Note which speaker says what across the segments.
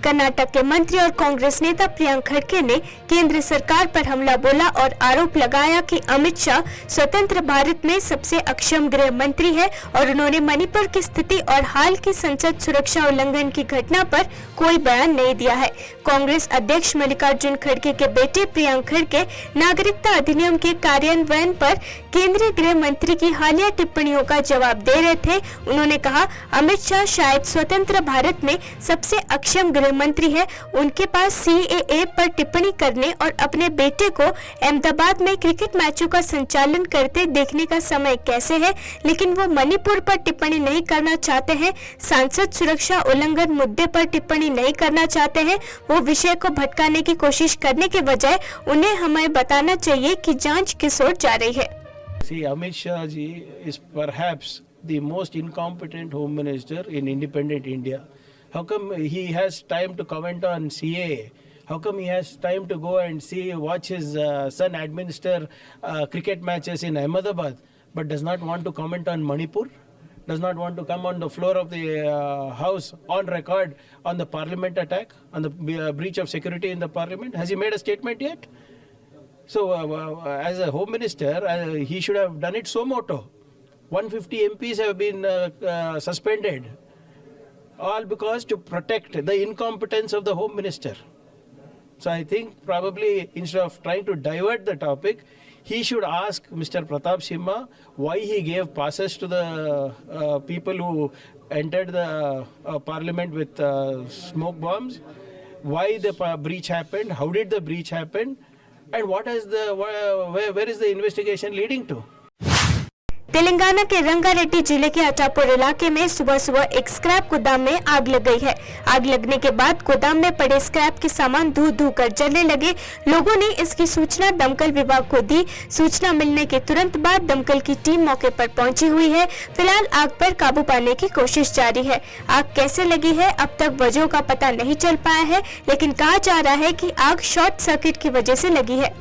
Speaker 1: कर्नाटक के मंत्री और कांग्रेस नेता प्रियंक खड़गे ने केंद्र सरकार पर हमला बोला और आरोप लगाया कि अमित शाह स्वतंत्र भारत में सबसे अक्षम गृह मंत्री है और उन्होंने मणिपुर की स्थिति और हाल की संसद सुरक्षा उल्लंघन की घटना पर कोई बयान नहीं दिया है। कांग्रेस अध्यक्ष मल्लिकार्जुन खड़गे के बेटे प्रियंक खड़गे नागरिकता अधिनियम के कार्यान्वयन पर केंद्रीय गृह मंत्री की हालिया टिप्पणियों का जवाब दे रहे थे। उन्होंने कहा, अमित शाह शायद स्वतंत्र भारत में सबसे अक्षम गृह मंत्री है। उनके पास CAA पर टिप्पणी करने और अपने बेटे को अहमदाबाद में क्रिकेट मैचों का संचालन करते देखने का समय कैसे है, लेकिन वो मणिपुर पर टिप्पणी नहीं करना चाहते हैं, सांसद सुरक्षा उल्लंघन मुद्दे पर टिप्पणी नहीं करना चाहते हैं। वो विषय को भटकाने की कोशिश करने के बजाय उन्हें हमें बताना चाहिए कि जांच किस ओर जा रही है।
Speaker 2: See, Amit Shah ji is perhaps the most incompetent home minister in independent India. How come he has time to comment on CAA? How come he has time to go and watch his son administer cricket matches in Ahmedabad, but does not want to comment on Manipur? Does not want to come on the floor of the House on record on the parliament attack, on the breach of security in the parliament? Has he made a statement yet? So, as a home minister, he should have done it suo moto. 150 MPs have been suspended, all because to protect the incompetence of the home minister. So, I think probably instead of trying to divert the topic, he should ask Mr. Pratap Simha why he gave passes to the people who entered the parliament with smoke bombs, why the breach happened, how did the breach happen, and what is where is the investigation leading to?
Speaker 1: Telangana के रंगारेड्डी जिले के अटापुर इलाके में सुबह सुबह एक scrap गोदाम में आग लग गई है। आग लगने के बाद गोदाम में पड़े स्क्रैप के सामान धू धू कर जलने लगे। लोगों ने इसकी सूचना दमकल विभाग को दी। सूचना मिलने के तुरंत बाद दमकल की टीम मौके पर पहुंची हुई है। फिलहाल आग पर काबू पाने की कोशिश जारी है। आग कैसे लगी है अब तक वजह का पता नहीं चल पाया है, लेकिन कहा जा रहा है कि आग शॉर्ट सर्किट की वजह से लगी है।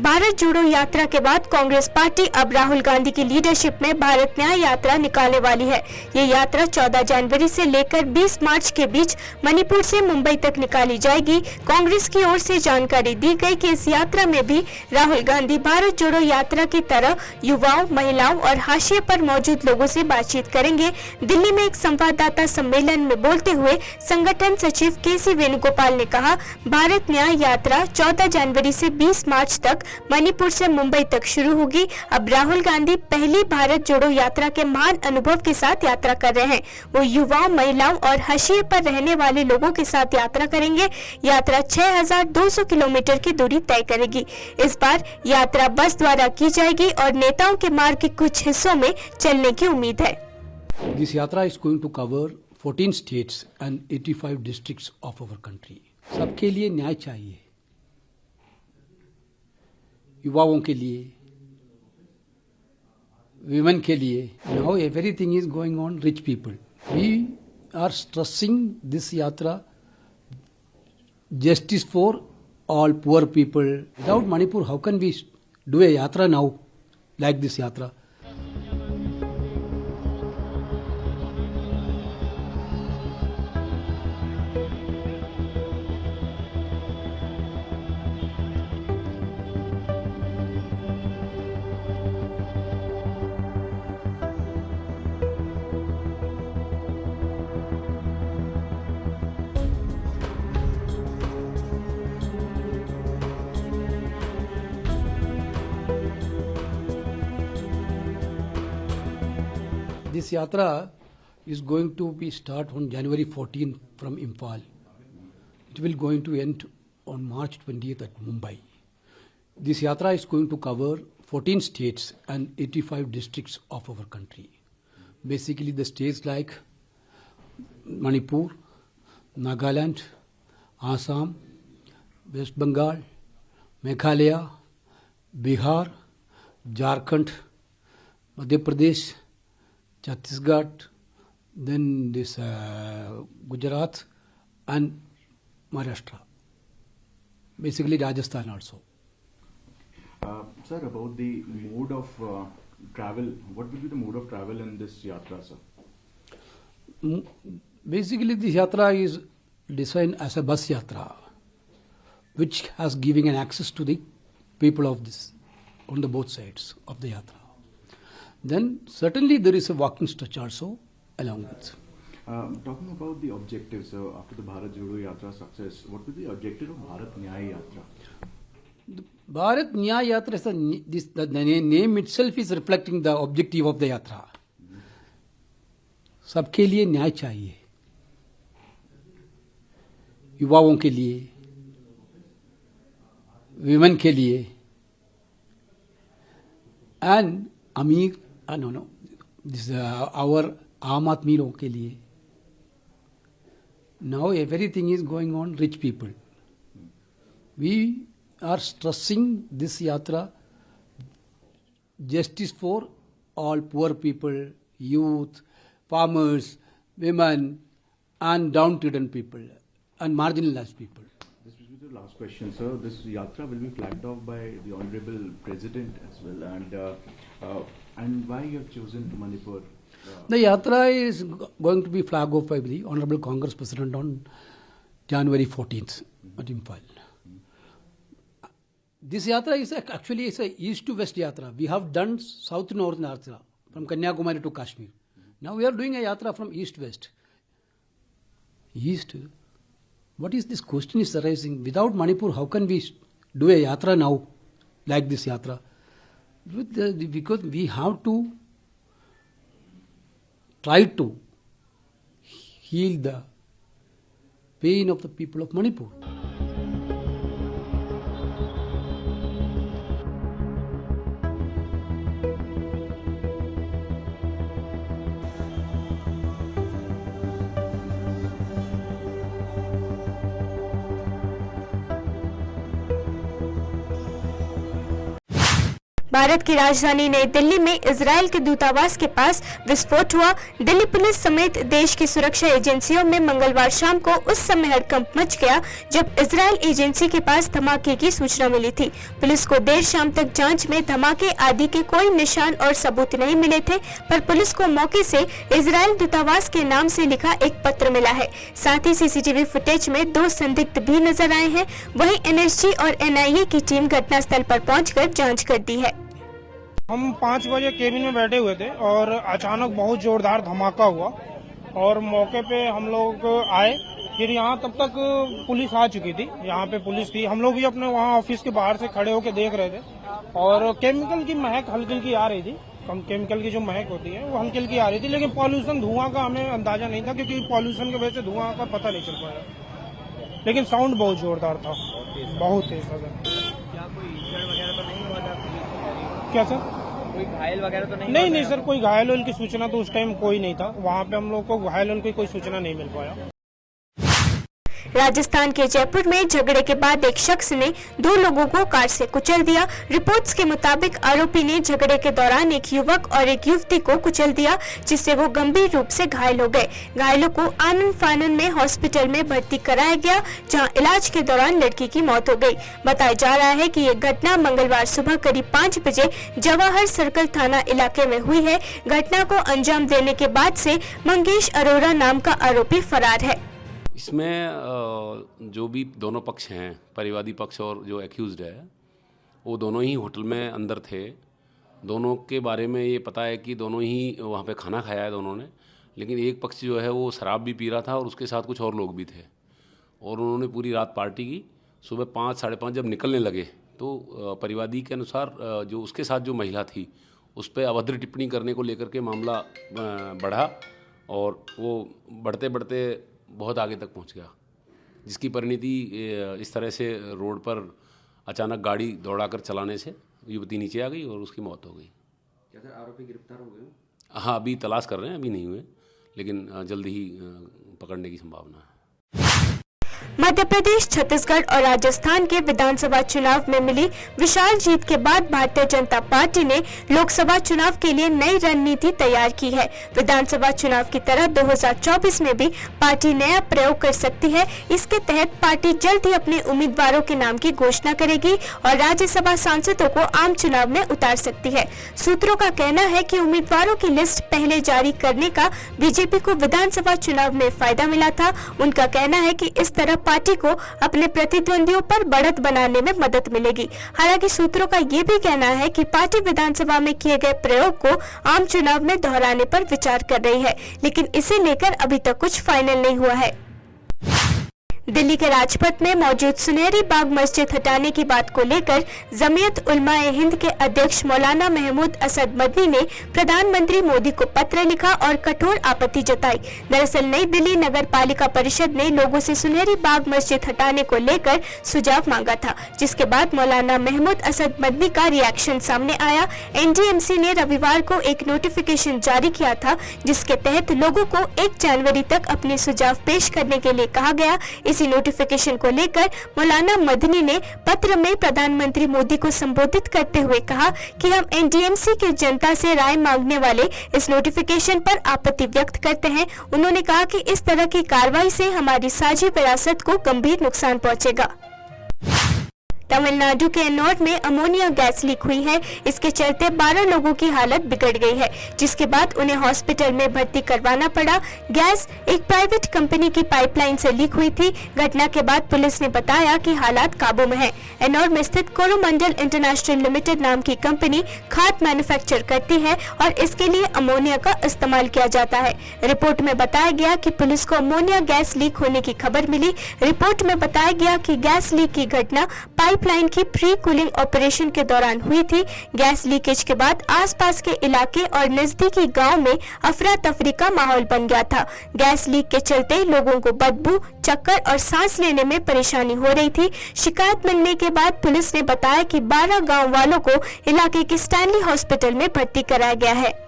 Speaker 1: भारत जोड़ो यात्रा के बाद कांग्रेस पार्टी अब राहुल गांधी की लीडरशिप में भारत न्याय यात्रा निकालने वाली है। ये यात्रा 14 जनवरी से लेकर 20 मार्च के बीच मणिपुर से मुंबई तक निकाली जाएगी। कांग्रेस की ओर से जानकारी दी गई कि इस यात्रा में भी राहुल गांधी भारत जोड़ो यात्रा की तरह युवाओं, महिलाओं और हाशिए पर मौजूद लोगों से बातचीत करेंगे। दिल्ली में एक संवाददाता सम्मेलन में बोलते हुए संगठन सचिव KC वेणुगोपाल ने कहा, भारत न्याय यात्रा 14 जनवरी से 20 मार्च तक मणिपुर से मुंबई तक शुरू होगी। अब राहुल गांधी पहली भारत जोड़ो यात्रा के महान अनुभव के साथ यात्रा कर रहे हैं। वो युवाओं, महिलाओं और हाशिए पर रहने वाले लोगों के साथ यात्रा करेंगे। यात्रा 6200 किलोमीटर की दूरी तय करेगी। इस बार यात्रा बस द्वारा की जाएगी और नेताओं के मार्ग के कुछ हिस्सों में चलने की उम्मीद है।
Speaker 3: This yatra is going to cover 14 states and 85 districts of our country. सबके लिए न्याय चाहिए, युवाओं के लिए, women के लिए. Now everything is going on rich people. We are stressing this yatra justice for all poor people. Without Manipur, how can we do a yatra now like this yatra? This yatra is going to be start on January 14 from Imphal. It will going to end on March 20th at Mumbai. This yatra is going to cover 14 states and 85 districts of our country. Basically the states like Manipur, Nagaland, Assam, West Bengal, Meghalaya, Bihar, Jharkhand, Madhya Pradesh, Chhattisgarh, then this Gujarat and Maharashtra. Basically Rajasthan also.
Speaker 4: Sir, about the mode of travel, what will be the mode of travel in this yatra, sir?
Speaker 3: Basically this yatra is designed as a bus yatra, which has giving an access to the people of this on the both sides of the yatra. Then certainly there is a walking stretch also along with.
Speaker 4: Talking about the objectives, after the Bharat Jodo Yatra success, what will be the objective of Bharat Nyaya Yatra?
Speaker 3: The Bharat Nyaya Yatra is the name itself is reflecting the objective of the yatra. सबके लिए न्याय चाहिए, युवाओं के लिए, women के लिए, and अमीर this our आम आदमी लोगों के लिए. Now everything is going on rich people. We are stressing this yatra justice for all poor people, youth, farmers, women, and downtrodden people and marginalized people.
Speaker 4: This will be the last question, sir. This yatra will be flagged off by the Honorable President as well, and why you have chosen Manipur?
Speaker 3: The yatra is going to be flagged off by the Honorable Congress President on January 14th at Imphal. This yatra is actually a east to west yatra. We have done south to north yatra from Kanyakumari to Kashmir. Now we are doing a yatra from east west. East? What is this question is arising? Without Manipur, how can we do a yatra now like this yatra? Because we have to try to heal the pain of the people of Manipur.
Speaker 1: Bharat की राजधानी नई दिल्ली में Israel के दूतावास के पास विस्फोट हुआ। Delhi police समेत देश की सुरक्षा एजेंसियों में मंगलवार शाम को उस समय हड़कंप मच गया जब इजराइल एजेंसी के पास धमाके की सूचना मिली थी। पुलिस को देर शाम तक जांच में धमाके आदि के कोई निशान और सबूत नहीं मिले थे, पर पुलिस को मौके से इजराइल दूतावास के नाम से लिखा एक पत्र मिला है। साथ ही सीसीटीवी फुटेज में 2 संदिग्ध भी नजर आए हैं। वहीं एनएसजी और एनआईए की टीम घटनास्थल पर पहुंचकर जांच कर दी है।
Speaker 5: हम 5 बजे केबिन में बैठे हुए थे और अचानक बहुत जोरदार धमाका हुआ और मौके पे हम लोग आए फिर यहाँ तब तक पुलिस आ चुकी थी, यहाँ पे पुलिस थी, हम लोग भी अपने वहाँ ऑफिस के बाहर से खड़े होकर देख रहे थे और केमिकल की महक हल्की हल्की आ रही थी। केमिकल की जो महक होती है वो हल्की हल्की आ रही थी, लेकिन पॉल्यूशन धुआं का हमें अंदाजा नहीं था क्योंकि पॉल्यूशन की वजह से धुआं का पता नहीं चल पाया, लेकिन साउंड बहुत जोरदार था, बहुत तेज था।
Speaker 6: क्या कोई इंजर्ड वगैरह तो नहीं हुआ था?
Speaker 5: क्या सर?
Speaker 6: कोई घायल वगैरह तो नहीं?
Speaker 5: नहीं सर, कोई घायल होने की सूचना तो उस टाइम कोई नहीं था, वहाँ पे हम लोग को घायल होने की कोई सूचना नहीं मिल पाया।
Speaker 1: राजस्थान के जयपुर में झगड़े के बाद एक शख्स ने 2 लोगों को कार से कुचल दिया। रिपोर्ट्स के मुताबिक आरोपी ने झगड़े के दौरान एक युवक और एक युवती को कुचल दिया, जिससे वो गंभीर रूप से घायल हो गए। घायलों को आनन फानन में हॉस्पिटल में भर्ती कराया गया, जहां इलाज के दौरान लड़की की मौत हो गई। बताया जा रहा है कि ये घटना मंगलवार सुबह करीब 5 बजे जवाहर सर्कल थाना इलाके में हुई है। घटना को अंजाम देने के बाद से मंगेश अरोड़ा नाम का आरोपी फरार है।
Speaker 7: इसमें जो भी दोनों पक्ष हैं, परिवादी पक्ष और जो एक्यूज्ड है, वो दोनों ही होटल में अंदर थे। दोनों के बारे में ये पता है कि दोनों ही वहाँ पे खाना खाया है दोनों ने, लेकिन एक पक्ष जो है वो शराब भी पी रहा था और उसके साथ कुछ और लोग भी थे और उन्होंने पूरी रात पार्टी की। सुबह 5 साढ़े 5 जब निकलने लगे तो परिवादी के अनुसार जो उसके साथ जो महिला थी उस पर अभद्र टिप्पणी करने को लेकर के मामला बढ़ा और वो बढ़ते बढ़ते बहुत आगे तक पहुंच गया, जिसकी परिणति इस तरह से रोड पर अचानक गाड़ी दौड़ाकर चलाने से युवती नीचे आ गई और उसकी मौत हो गई।
Speaker 6: क्या सर आरोपी गिरफ्तार हो गए?
Speaker 7: हाँ, अभी तलाश कर रहे हैं, अभी नहीं हुए, लेकिन जल्दी ही पकड़ने की संभावना है।
Speaker 1: मध्य प्रदेश, छत्तीसगढ़ और राजस्थान के विधानसभा चुनाव में मिली विशाल जीत के बाद भारतीय जनता पार्टी ने लोकसभा चुनाव के लिए नई रणनीति तैयार की है। विधानसभा चुनाव की तरह 2024 में भी पार्टी नया प्रयोग कर सकती है। इसके तहत पार्टी जल्द ही अपने उम्मीदवारों के नाम की घोषणा करेगी और राज्यसभा सांसदों को आम चुनाव में उतार सकती है। सूत्रों का कहना है कि उम्मीदवारों की लिस्ट पहले जारी करने का बीजेपी को विधानसभा चुनाव में फायदा मिला था। उनका कहना है कि इस तरह पार्टी को अपने प्रतिद्वंदियों पर बढ़त बनाने में मदद मिलेगी। हालांकि सूत्रों का ये भी कहना है कि पार्टी विधानसभा में किए गए प्रयोग को आम चुनाव में दोहराने पर विचार कर रही है, लेकिन इसे लेकर अभी तक कुछ फाइनल नहीं हुआ है। दिल्ली के राजपथ में मौजूद सुनहरी बाग मस्जिद हटाने की बात को लेकर जमीयत उलमा-ए हिंद के अध्यक्ष मौलाना महमूद असद मदनी ने प्रधानमंत्री मोदी को पत्र लिखा और कठोर आपत्ति जताई। दरअसल नई दिल्ली नगर पालिका परिषद ने लोगों से सुनहरी बाग मस्जिद हटाने को लेकर सुझाव मांगा था, जिसके बाद मौलाना महमूद असद मदनी का रिएक्शन सामने आया। एनडीएमसी ने रविवार को एक नोटिफिकेशन जारी किया था, जिसके तहत लोगों को 1 जनवरी तक अपने सुझाव पेश करने के लिए कहा गया। इसी नोटिफिकेशन को लेकर मौलाना मदनी ने पत्र में प्रधानमंत्री मोदी को संबोधित करते हुए कहा कि हम एनडीएमसी की जनता से राय मांगने वाले इस नोटिफिकेशन पर आपत्ति व्यक्त करते हैं। उन्होंने कहा कि इस तरह की कार्रवाई से हमारी साझी विरासत को गंभीर नुकसान पहुंचेगा। तमिलनाडु के एन्नोर में अमोनिया गैस लीक हुई है। इसके चलते 12 लोगों की हालत बिगड़ गई है, जिसके बाद उन्हें हॉस्पिटल में भर्ती करवाना पड़ा। गैस एक प्राइवेट कंपनी की पाइपलाइन से लीक हुई थी। घटना के बाद पुलिस ने बताया कि हालात काबू में है। एन्नोर में स्थित कोरोमंडल इंटरनेशनल लिमिटेड नाम की कंपनी खाद मैन्युफैक्चर करती है और इसके लिए अमोनिया का इस्तेमाल किया जाता है। रिपोर्ट में बताया गया कि पुलिस को अमोनिया गैस लीक होने की खबर मिली। रिपोर्ट में बताया गया कि गैस लीक की घटना पाइपलाइन की प्री कूलिंग ऑपरेशन के दौरान हुई थी। गैस लीकेज के बाद आसपास के इलाके और नजदीकी गांव में अफरा तफरी का माहौल बन गया था। गैस लीक के चलते लोगों को बदबू, चक्कर और सांस लेने में परेशानी हो रही थी। शिकायत मिलने के बाद पुलिस ने बताया कि 12 गांव वालों को इलाके के स्टैनली हॉस्पिटल में भर्ती कराया गया है।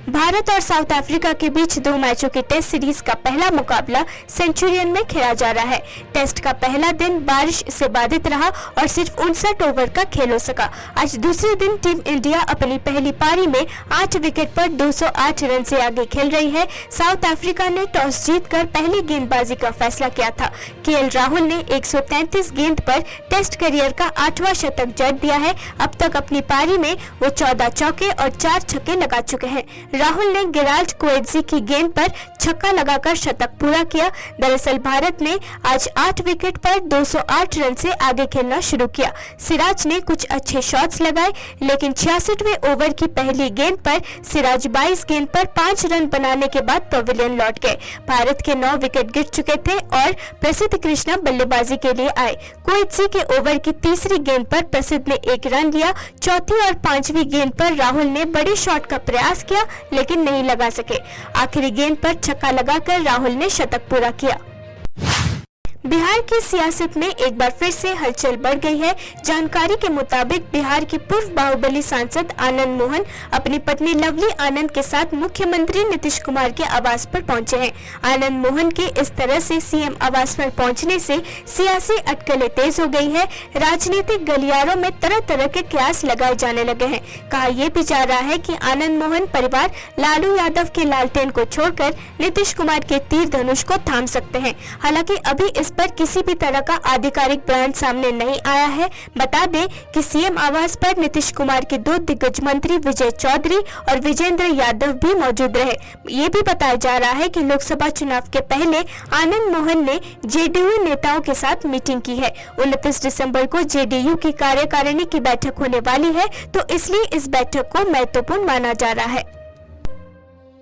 Speaker 1: भारत और साउथ अफ्रीका के बीच 2 मैचों की टेस्ट सीरीज का पहला मुकाबला सेंचुरियन में खेला जा रहा है। टेस्ट का पहला दिन बारिश से बाधित रहा और सिर्फ 59 ओवर का खेल हो सका। आज दूसरे दिन टीम इंडिया अपनी पहली पारी में 8 विकेट पर 208 रन से आगे खेल रही है। साउथ अफ्रीका ने टॉस जीतकर पहली गेंदबाजी का फैसला किया था। केएल राहुल ने 133 गेंद पर टेस्ट करियर का 8वां शतक जड़ दिया है। अब तक अपनी पारी में वो 14 चौके और 4 छक्के लगा चुके हैं। राहुल ने गेराल्ड कोएट्जी की गेंद पर छक्का लगाकर शतक पूरा किया। दरअसल भारत ने आज 8 विकेट पर 208 रन से आगे खेलना शुरू किया। सिराज ने कुछ अच्छे शॉट्स लगाए, लेकिन 66वें ओवर की पहली गेंद पर सिराज 22 गेंद पर 5 रन बनाने के बाद पवेलियन लौट गए। भारत के 9 विकेट गिर चुके थे और प्रसिद्ध कृष्णा बल्लेबाजी के लिए आए। कोएट्जी के ओवर की तीसरी गेंद पर प्रसिद्ध ने 1 रन लिया। चौथी और 5वीं गेंद पर राहुल ने बड़े शॉट का प्रयास किया, लेकिन नहीं लगा सके। आखिरी गेंद पर छक्का लगाकर राहुल ने शतक पूरा किया। बिहार की सियासत में एक बार फिर से हलचल बढ़ गई है। जानकारी के मुताबिक बिहार के पूर्व बाहुबली सांसद आनंद मोहन अपनी पत्नी लवली आनंद के साथ मुख्यमंत्री नीतीश कुमार के आवास पर पहुंचे हैं। आनंद मोहन के इस तरह से सीएम आवास पर पहुंचने से सियासी अटकलें तेज हो गई है। राजनीतिक गलियारों में तरह तरह के कयास लगाए जाने लगे हैं। कहा यह भी जा रहा है कि आनंद मोहन परिवार लालू यादव के लालटेन को छोड़कर नीतीश कुमार के तीर धनुष को थाम सकते हैं। हालांकि अभी इस पर किसी भी तरह का आधिकारिक बयान सामने नहीं आया है। बता दें कि सीएम आवास पर नीतीश कुमार के 2 दिग्गज मंत्री विजय चौधरी और विजेंद्र यादव भी मौजूद रहे। ये भी बताया जा रहा है कि लोकसभा चुनाव के पहले आनंद मोहन ने जेडीयू नेताओं के साथ मीटिंग की है। 29 दिसंबर को जेडीयू की कार्यकारिणी की बैठक होने वाली है, तो इसलिए इस बैठक को महत्वपूर्ण माना जा रहा है।